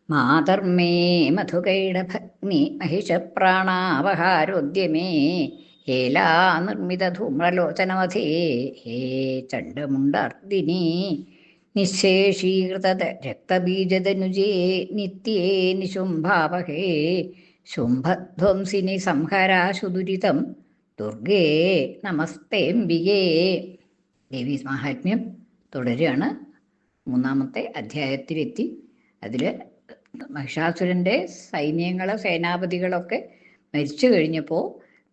മാതർമേ മധുകൈടഭഗ്നി മഹിഷപ്രാണാവഹാരോദ്യമേ ഹേലാ നിർമ്മിത ധൂമ്രലോചനമധേ ഹേ ചണ്ഡമുണ്ടാർദിനി നിശേഷീകൃത രക്തബീജതനുജേ നിത്യേ നിശുംഭാവഹേ ശുംഭധ്വംസിനി സംഹരാശുദുരിതം ദുർഗേ നമസ്തേംബികേ. ദേവീ മാഹാത്മ്യം തുടരുകയാണ്. 3-ാമത്തെ അധ്യായത്തിലെത്തി. അതിൽ മഹിഷാസുരൻ്റെ സേനാപതികളൊക്കെ മരിച്ചു കഴിഞ്ഞപ്പോൾ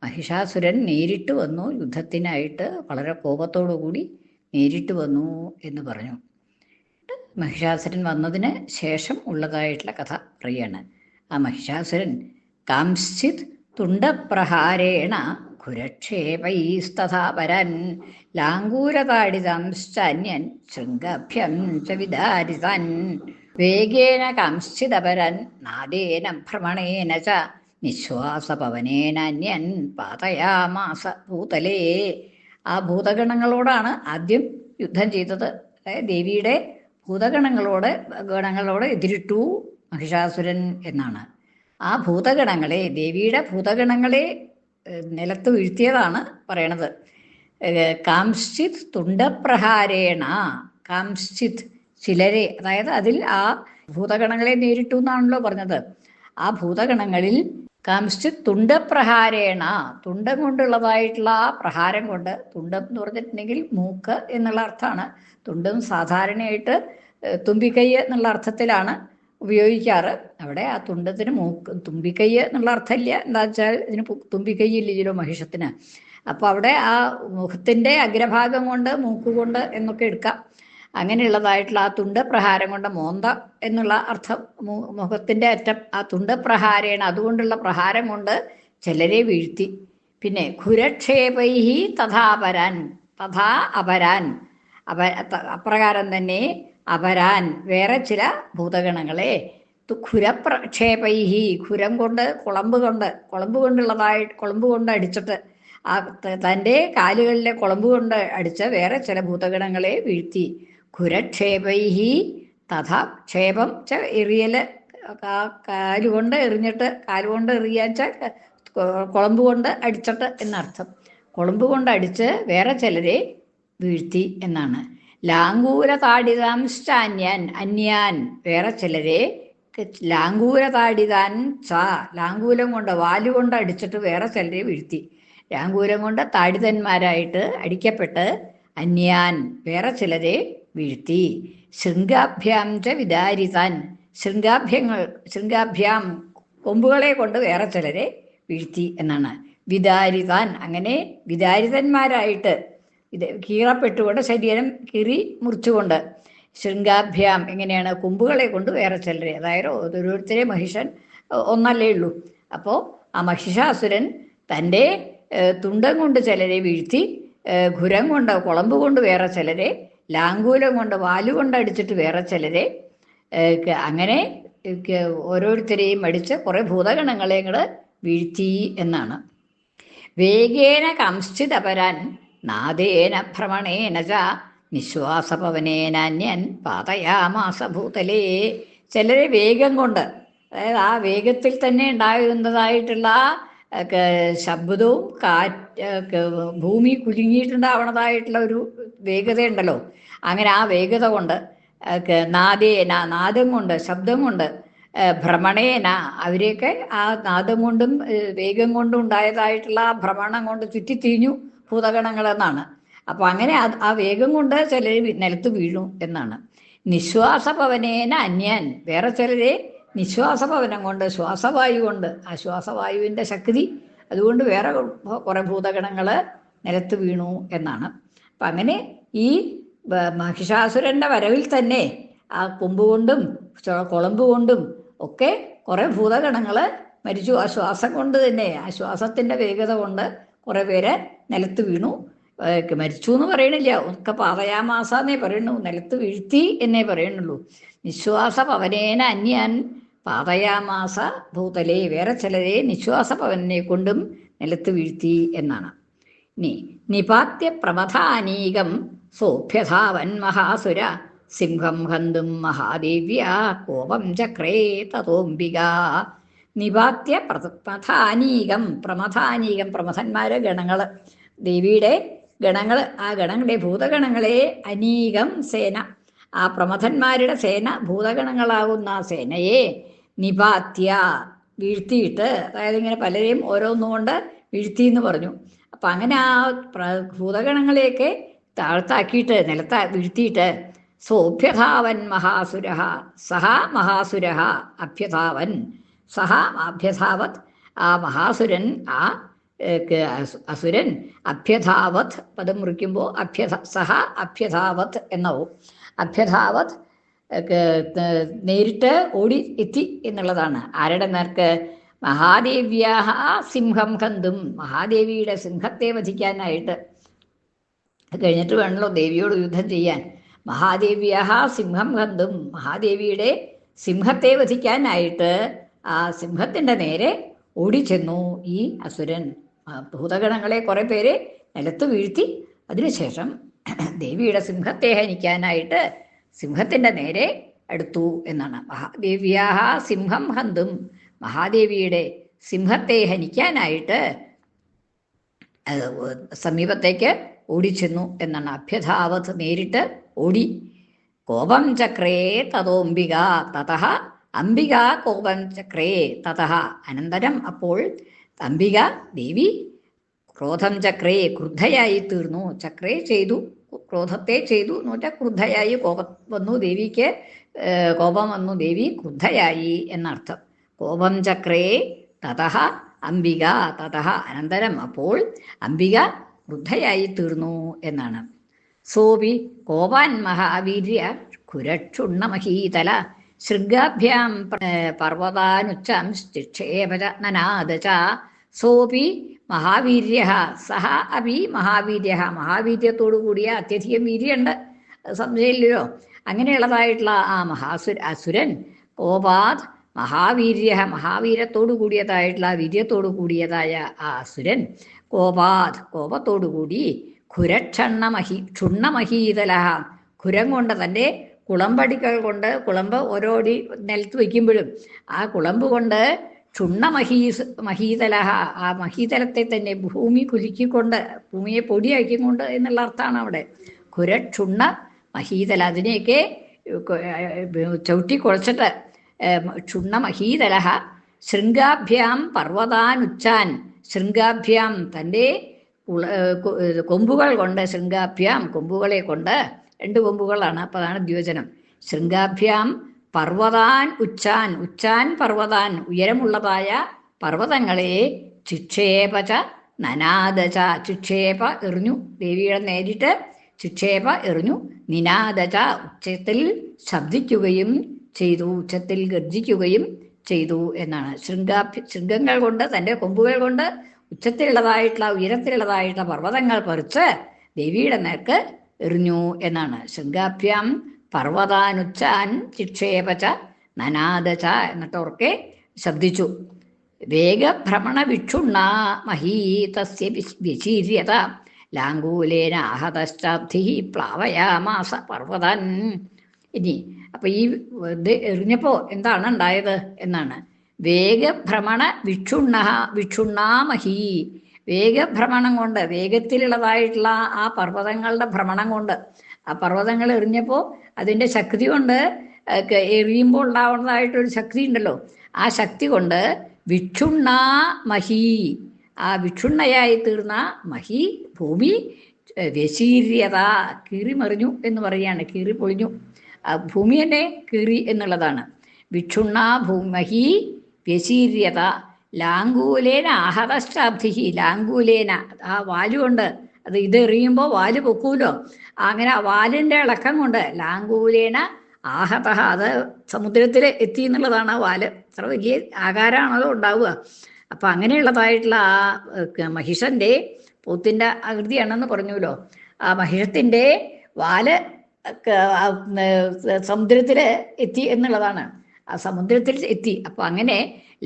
മഹിഷാസുരൻ നേരിട്ട് വന്നു, യുദ്ധത്തിനായിട്ട് വളരെ കോപത്തോടു കൂടി നേരിട്ട് വന്നു എന്ന് പറഞ്ഞു. മഹിഷാസുരൻ വന്നതിന് ശേഷം ഉള്ളതായിട്ടുള്ള കഥ പറയാണ്. ആ മഹിഷാസുരൻ കാംശ്ചിത് തുണ്ടപ്രഹാരേണ ഖുരക്ഷേപൈസ്തഥാ പരൻ ലാങ്കൂരതാഡിതാംശ്ചാന്യൻ ശൃംഗഭ്യം ച വിദാരിതാൻ വേഗേന കാംശ്ചിദപരൻ നാദേന ഭ്രമണേന ച നിശ്വാസപവനേനാന്യൻ പാതയാമാസ ഭൂതലേ. ആ ഭൂതഗണങ്ങളോടാണ് ആദ്യം യുദ്ധം ചെയ്തത്. അതായത് ദേവിയുടെ ഗണങ്ങളോട് എതിരിട്ടു മഹിഷാസുരൻ എന്നാണ്. ആ ഭൂതഗണങ്ങളെ, ദേവിയുടെ ഭൂതഗണങ്ങളെ നിലത്ത് വീഴ്ത്തിയതാണ് പറയണത്. കാംശ്ചിത് തുണ്ടപ്രഹാരേണ, കാംശ്ചിത് ചിലരെ, അതായത് അതിൽ ആ ഭൂതഗണങ്ങളെ നേരിട്ടു എന്നാണല്ലോ പറഞ്ഞത്. ആ ഭൂതഗണങ്ങളിൽ കാംശ്ചിത് തുണ്ടപ്രഹാരേണ, തുണ്ടം കൊണ്ടുള്ളതായിട്ടുള്ള ആ പ്രഹാരം കൊണ്ട്, തുണ്ടം എന്ന് പറഞ്ഞിട്ടുണ്ടെങ്കിൽ മൂക്ക് എന്നുള്ള അർത്ഥമാണ്. തുണ്ടം സാധാരണയായിട്ട് തുമ്പിക്കൈ എന്നുള്ള അർത്ഥത്തിലാണ് ഉപയോഗിക്കാറ്. അവിടെ ആ തുണ്ടത്തിന് തുമ്പിക്കൈ എന്നുള്ള അർത്ഥമില്ല. എന്താ വെച്ചാൽ ഇതിന് തുമ്പിക്കൈ ഇല്ലല്ലോ മഹിഷത്തിന്. അപ്പോൾ അവിടെ ആ മുഖത്തിൻ്റെ അഗ്രഭാഗം കൊണ്ട്, മൂക്കുകൊണ്ട് എന്നൊക്കെ എടുക്കാം. അങ്ങനെയുള്ളതായിട്ടുള്ള ആ തുണ്ടപ്രഹാരം കൊണ്ട്, മോന്ത എന്നുള്ള അർത്ഥം, മുഖത്തിൻ്റെ അറ്റം, ആ തുണ്ടപ്രഹാരേണ, അതുകൊണ്ടുള്ള പ്രഹാരം കൊണ്ട് ചിലരെ വീഴ്ത്തി. പിന്നെ ഖുരക്ഷേപൈഹി തഥാപരാൻ, തഥാ അപരാൻ, അപ്രകാരം തന്നെ അപരാൻ വേറെ ചില ഭൂതഗണങ്ങളെ ഖുരപ്രക്ഷേപൈഹി, ഖുരം കൊണ്ട്, കുളമ്പ് കൊണ്ട് അടിച്ചിട്ട്, ആ തൻ്റെ കാലുകളിലെ കുളമ്പ് കൊണ്ട് അടിച്ച് വേറെ ചില ഭൂതഗണങ്ങളെ വീഴ്ത്തി. ഖുരക്ഷേപൈഹി തഥാ, ക്ഷേപം ച എറിയല്, കാലുകൊണ്ട് എറിഞ്ഞിട്ട്, കാലുകൊണ്ട് എറിയാച്ച കുളമ്പ് കൊണ്ട് അടിച്ചിട്ട് എന്നർത്ഥം. കുളമ്പ് കൊണ്ട് അടിച്ച് വേറെ ചിലരെ വീഴ്ത്തി എന്നാണ്. ലാങ്കൂല താടിതാംശ്ചാന്യാൻ, അന്യാൻ വേറെ ചിലരെ ലാങ്കൂല താടിതാൻ ച, ലാങ്കൂലം കൊണ്ട്, വാലുകൊണ്ട് അടിച്ചിട്ട് വേറെ ചിലരെ വീഴ്ത്തി. ലാങ്കൂലം കൊണ്ട് താടിതന്മാരായിട്ട് അടിക്കപ്പെട്ട് അന്യാൻ വേറെ ചിലരെ വീഴ്ത്തി. ശൃംഗാഭ്യാം ച വിദാരിതാൻ, ശൃംഗാഭ്യാം കൊമ്പുകളെ കൊണ്ട് വേറെ ചിലരെ വീഴ്ത്തി എന്നാണ്. വിദാരിതാൻ, അങ്ങനെ വിദാരിതന്മാരായിട്ട്, ഇത് കീറപ്പെട്ടുകൊണ്ട്, ശരീരം മുറിച്ചുകൊണ്ട്. ശൃംഗാഭ്യാം എങ്ങനെയാണ്, കൊമ്പുകളെ കൊണ്ട് വേറെ ചിലരെ, അതായത് ഓരോരുത്തരെ മഹിഷൻ ഒന്നല്ലേ ഉള്ളൂ. അപ്പോൾ ആ മഹിഷാസുരൻ തൻ്റെ തുണ്ടം കൊണ്ട് ചിലരെ വീഴ്ത്തി, ഖുരം കൊണ്ട്, കുളമ്പ് കൊണ്ട് വേറെ ചിലരെ, ലാങ്കൂലം കൊണ്ട്, വാലുകൊണ്ട് അടിച്ചിട്ട് വേറെ ചിലരെ, അങ്ങനെ ഓരോരുത്തരെയും അടിച്ച് കുറേ ഭൂതഗണങ്ങളെ കൂടെ വീഴ്ത്തി എന്നാണ്. വേഗേന കംശ്ചിതപരാൻ നാദേന ഭ്രമണേന ച നിശ്വാസപവനേനാന്യൻ പാതയാമാസ ഭൂതലേ. ചിലരെ വേഗം കൊണ്ട്, അതായത് ആ വേഗത്തിൽ തന്നെ ഉണ്ടാകുന്നതായിട്ടുള്ള ശബ്ദവും ഭൂമി കുലുങ്ങിയിട്ടുണ്ടാവണതായിട്ടുള്ള ഒരു വേഗതയുണ്ടല്ലോ, അങ്ങനെ ആ വേഗത കൊണ്ട്, നാദേന നാദം കൊണ്ട്, ശബ്ദം കൊണ്ട്, ഭ്രമണേന അവരെയൊക്കെ ആ നാദം കൊണ്ടും വേഗം കൊണ്ടും ഉണ്ടായതായിട്ടുള്ള ആ ഭ്രമണം കൊണ്ട് ചുറ്റിത്തിരിഞ്ഞു ഭൂതഗണങ്ങളെന്നാണ്. അപ്പോൾ അങ്ങനെ ആ വേഗം കൊണ്ട് ചിലർ നിലത്ത് വീണു എന്നാണ്. നിശ്വാസപവനേന അന്യാൻ വേറെ ചിലരെ നിശ്വാസപവനം കൊണ്ട്, ശ്വാസവായു കൊണ്ട്, ആ ശ്വാസവായുവിൻ്റെ ശക്തി അതുകൊണ്ട് വേറെ കുറേ ഭൂതഗണങ്ങൾ നിലത്ത് വീണു എന്നാണ്. അപ്പം അങ്ങനെ ഈ മഹിഷാസുരൻ്റെ വരവിൽ തന്നെ ആ കൊമ്പുകൊണ്ടും കുളമ്പ് കൊണ്ടും ഒക്കെ കുറേ ഭൂതഗണങ്ങൾ മരിച്ചു. ആ ശ്വാസം കൊണ്ട് തന്നെ, ആ ശ്വാസത്തിൻ്റെ വേഗത കൊണ്ട് കുറേ പേര് നിലത്ത് വീണു. മരിച്ചു എന്ന് പറയണില്ല, ഒക്കെ പാതയാമാസ എന്നേ പറയുള്ളൂ, നിലത്ത് വീഴ്ത്തി എന്നേ പറയുന്നുള്ളൂ. നിശ്വാസപവനേന അന്യാൻ പാതയാമാസ ഭൂതലേ, വേറെ ചിലരെ നിശ്വാസപവനെ കൊണ്ടും നിലത്ത് വീഴ്ത്തി എന്നാണ്. നിപാത്യ പ്രമഥാനീകം സോഭ്യധാവൻ മഹാസുര സിംഹം ഹന്തും മഹാദേവ്യ കോപം ചക്രേ തതോംബിക നിപാത്യ പ്രമഥാനീകം പ്രമഥന്മാരെ ഗണങ്ങള്, ദേവിയുടെ ഗണങ്ങള്, ആ ഗണങ്ങളെ ഭൂതഗണങ്ങളെ അനീകം സേന, ആ പ്രമഥന്മാരുടെ സേന, ഭൂതഗണങ്ങളാകുന്ന സേനയെ നിപാത്യ വീഴ്ത്തിയിട്ട്, അതായത് ഇങ്ങനെ പലരെയും ഓരോന്നുകൊണ്ട് വീഴ്ത്തി എന്ന് പറഞ്ഞു. അപ്പം അങ്ങനെ ആ ഭൂതഗണങ്ങളെയൊക്കെ താഴ്ത്താക്കിയിട്ട് വീഴ്ത്തിയിട്ട് സോഭ്യധാവൻ മഹാസുര, സഹ മഹാസുര അഭ്യധാവൻ, സഹ അഭ്യധാവത്, ആ മഹാസുരൻ, ആ അസുരൻ അഭ്യധാവത് പദം മുറിക്കുമ്പോൾ സഹ അഭ്യധാവത് എന്നാവും. അഭ്യധാവത് നേരിട്ട് ഓടി എത്തി എന്നുള്ളതാണ്. ആരുടെ നേർക്ക്? മഹാദേവ്യ സിംഹം ഹന്തും, മഹാദേവിയുടെ സിംഹത്തെ വധിക്കാനായിട്ട്. കഴിഞ്ഞിട്ട് വേണമല്ലോ ദേവിയോട് യുദ്ധം ചെയ്യാൻ. മഹാദേവ്യ സിംഹം ഹന്തും, മഹാദേവിയുടെ സിംഹത്തെ വധിക്കാനായിട്ട് ആ സിംഹത്തിൻ്റെ നേരെ ഓടിച്ചെന്നു ഈ അസുരൻ. ഭൂതഗണങ്ങളെ കുറെ പേരെ നിലത്ത് വീഴ്ത്തി അതിനുശേഷം ദേവിയുടെ സിംഹത്തെ ഹനിക്കാനായിട്ട് സിംഹത്തിൻ്റെ നേരെ അടുത്തു എന്നാണ്. മഹാദേവ്യാ സിംഹം ഹന്തും, മഹാദേവിയുടെ സിംഹത്തെ ഹനിക്കാനായിട്ട് സമീപത്തേക്ക് ഓടിച്ചെന്നു എന്നാണ്. അഭ്യധാവത് നേരിട്ട് ഓടി. കോപം ചക്രേ തതോംബിക തതഃ, അംബിക കോപം ചക്രേ തതഃ, അനന്തരം അപ്പോൾ അംബിക ദേവി ക്രോധം ചക്രേ ക്രുദ്ധയായി തീർന്നു. ചക്രേ ചെയ്തു, ക്രോധത്തെ ചെയ്തു എന്ന് വെച്ചാൽ ക്രുദ്ധയായി, കോപം വന്നു ദേവിക്ക്, കോപം വന്നു, ദേവി ക്രുദ്ധയായി എന്നർത്ഥം. കോപം ചക്രേ തതഃ അംബിക തതഃ, അനന്തരം അപ്പോൾ അംബിക ക്രുദ്ധയായി തീർന്നു എന്നാണ്. സോപി കോപാൻ മഹാവീര്യ കുരക്ഷുണ്ണമഹീതല ശൃംഗാഭ്യാം പർവ്വതാനുച്ചാം ചിക്ഷേപച നനാദച. സോപി മഹാവീര്യ, സഹ അപി മഹാവീര്യ, മഹാവീര്യത്തോടു കൂടിയ അത്യധികം വീര്യമുണ്ട്, സംശയമില്ലല്ലോ. അങ്ങനെയുള്ളതായിട്ടുള്ള ആ അസുരൻ കോപാത് മഹാവീര്യ, മഹാവീര്യത്തോടു കൂടിയതായിട്ടുള്ള വീര്യത്തോടു കൂടിയതായ ആ അസുരൻ കോപാത് കോപത്തോടുകൂടി ക്ഷുണ്ണമഹീതല, ഖുരം കൊണ്ട്, തൻ്റെ കുളമ്പടികൾ കൊണ്ട്, കുളമ്പ് ഓരോടി നിലത്ത് വയ്ക്കുമ്പോഴും ആ കുളമ്പ് കൊണ്ട് മഹീതല, ആ മഹീതലത്തെ തന്നെ ഭൂമി കുലുക്കിക്കൊണ്ട്, ഭൂമിയെ പൊടിയാക്കിക്കൊണ്ട് എന്നുള്ള അർത്ഥമാണ് അവിടെ. ക്ഷുണ്ണ മഹീതല, അതിനെയൊക്കെ ചവിട്ടി കുഴച്ചിട്ട് ക്ഷുണ്ണമഹീതല ശൃംഗാഭ്യാം പർവ്വതാനുച്ചാൻ, ശൃംഗാഭ്യാം തൻ്റെ കൊമ്പുകൾ കൊണ്ട്, ശൃംഗാഭ്യാം കൊമ്പുകളെ കൊണ്ട്, 2 കൊമ്പുകളാണ്, അപ്പോൾ അതാണ് ദ്യോജനം. ശൃംഗാഭ്യാം പർവ്വതാൻ ഉച്ചാൻ, ഉച്ചാൻ പർവ്വതാൻ ഉയരമുള്ളതായ പർവ്വതങ്ങളെ ചിക്ഷേപച നനാദച, ചിക്ഷേപ എറിഞ്ഞു, ദേവിയുടെ നേരിട്ട് ചിക്ഷേപ എറിഞ്ഞു, നിനാദച ഉച്ചത്തിൽ ശബ്ദിക്കുകയും ചെയ്തു, ഉച്ചത്തിൽ ഗർജിക്കുകയും ചെയ്തു എന്നാണ്. ശൃംഗങ്ങൾ കൊണ്ട്, തൻ്റെ കൊമ്പുകൾ കൊണ്ട് ഉച്ചത്തിലുള്ളതായിട്ടുള്ള ഉയരത്തിലുള്ളതായിട്ടുള്ള പർവ്വതങ്ങൾ പറിച്ച് ദേവിയുടെ നേർക്ക് എറിഞ്ഞു എന്നാണ്. ശൃംഗാഭ്യാം പർവ്വതാനുച്ചാൻ ചിക്ഷേപച നനാദച, എന്നിട്ടൊക്കെ ശബ്ദിച്ചു. വേഗഭ്രമണ വിക്ഷുണ്ണ മഹീതസ്യ വ്യചീര്യത ലാംഗൂലേന ആഹതശ്ചാബ്ധി പ്ലാവയാമാസ പർവ്വതൻ. ഇനി അപ്പൊ ഈ ഇത് എറിഞ്ഞപ്പോ എന്താണ് ഉണ്ടായത് എന്നാണ്. വേഗഭ്രമണ വിക്ഷുണ്ണാമഹി, വേഗഭ്രമണം കൊണ്ട്, വേഗത്തിലുള്ളതായിട്ടുള്ള ആ പർവ്വതങ്ങളുടെ ഭ്രമണം കൊണ്ട്, ആ പർവ്വതങ്ങൾ എറിഞ്ഞപ്പോൾ അതിൻ്റെ ശക്തി കൊണ്ട്, എറിയുമ്പോൾ ഉണ്ടാവുന്നതായിട്ടൊരു ശക്തി ഉണ്ടല്ലോ, ആ ശക്തി കൊണ്ട് വിക്ഷുണ്ണാ മഹി, ആ വിക്ഷുണ്ണയായി തീർന്ന മഹി ഭൂമി വ്യശീര്യത കീറിമറിഞ്ഞു എന്ന് പറയുകയാണ്. കീറി പൊളിഞ്ഞു, ഭൂമി തന്നെ കീറി എന്നുള്ളതാണ്. വിക്ഷുണ്ണാ ഭൂമഹി വ്യശീര്യത ലാംഗൂലേന ആഹതശ്ചാബ്ധി, ലാംഗൂലേന ആ വാലുകൊണ്ട്, അത് ഇതെറിയുമ്പോൾ വാല് പൊക്കൂലോ, അങ്ങനെ ആ വാലിൻ്റെ ഇളക്കം കൊണ്ട് ലാംഗൂലേന ആഹത, അത് സമുദ്രത്തിൽ എത്തി എന്നുള്ളതാണ്. ആ വാല് അത്ര വലിയ ആകാരമാണല്ലോ ഉണ്ടാവുക. അപ്പം അങ്ങനെയുള്ളതായിട്ടുള്ള ആ മഹിഷൻ്റെ, പോത്തിൻ്റെ ആകൃതിയാണെന്ന് പറഞ്ഞുല്ലോ, ആ മഹിഷത്തിൻ്റെ വാല് സമുദ്രത്തിൽ എത്തി എന്നുള്ളതാണ്. ആ സമുദ്രത്തിൽ എത്തി. അപ്പം അങ്ങനെ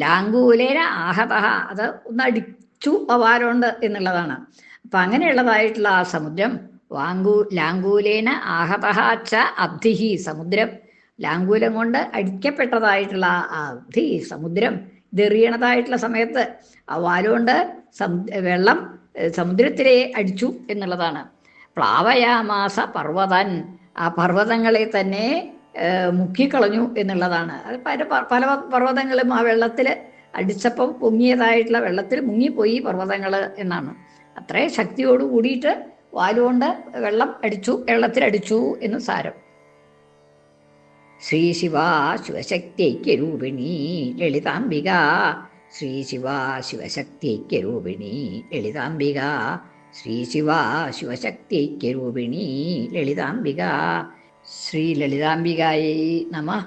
ലാംഗൂലേന ആഹത, അത് ഒന്ന് അടിച്ചു ആ വാലുണ്ട് എന്നുള്ളതാണ്. അപ്പം അങ്ങനെയുള്ളതായിട്ടുള്ള ആ സമുദ്രം ലാങ്കൂലേന ആഹതഃ ച അബ്ധിഹി സമുദ്രം, ലാങ്കൂലം കൊണ്ട് അടിക്കപ്പെട്ടതായിട്ടുള്ള ആ അബ്ധി സമുദ്രം, ഇതെറിയണതായിട്ടുള്ള സമയത്ത് ആ വാലുകൊണ്ട് വെള്ളം സമുദ്രത്തിലെ അടിച്ചു എന്നുള്ളതാണ്. പ്ലാവയാമാസ പർവ്വതൻ, ആ പർവ്വതങ്ങളെ തന്നെ മുക്കിക്കളഞ്ഞു എന്നുള്ളതാണ്. അത് പല പർവ്വതങ്ങളും ആ വെള്ളത്തിൽ അടിച്ചപ്പം പൊങ്ങിയതായിട്ടുള്ള വെള്ളത്തിൽ മുങ്ങിപ്പോയി പർവ്വതങ്ങൾ എന്നാണ്. അത്രയും ശക്തിയോട് കൂടിയിട്ട് വാലുകൊണ്ട് വെള്ളത്തിലടിച്ചു എന്ന് സാരം. ശ്രീ ശിവ ശിവശക്തിഐക്യരൂപിണി ലളിതാംബിക, ശ്രീ ശിവ ശിവശക്തിഐക്യരൂപിണി ലളിതാംബിക, ശ്രീ ശിവ ശിവശക്തിഐക്യരൂപിണി ലളിതാംബിക. ശ്രീ ലളിതാംബികായൈ നമഃ.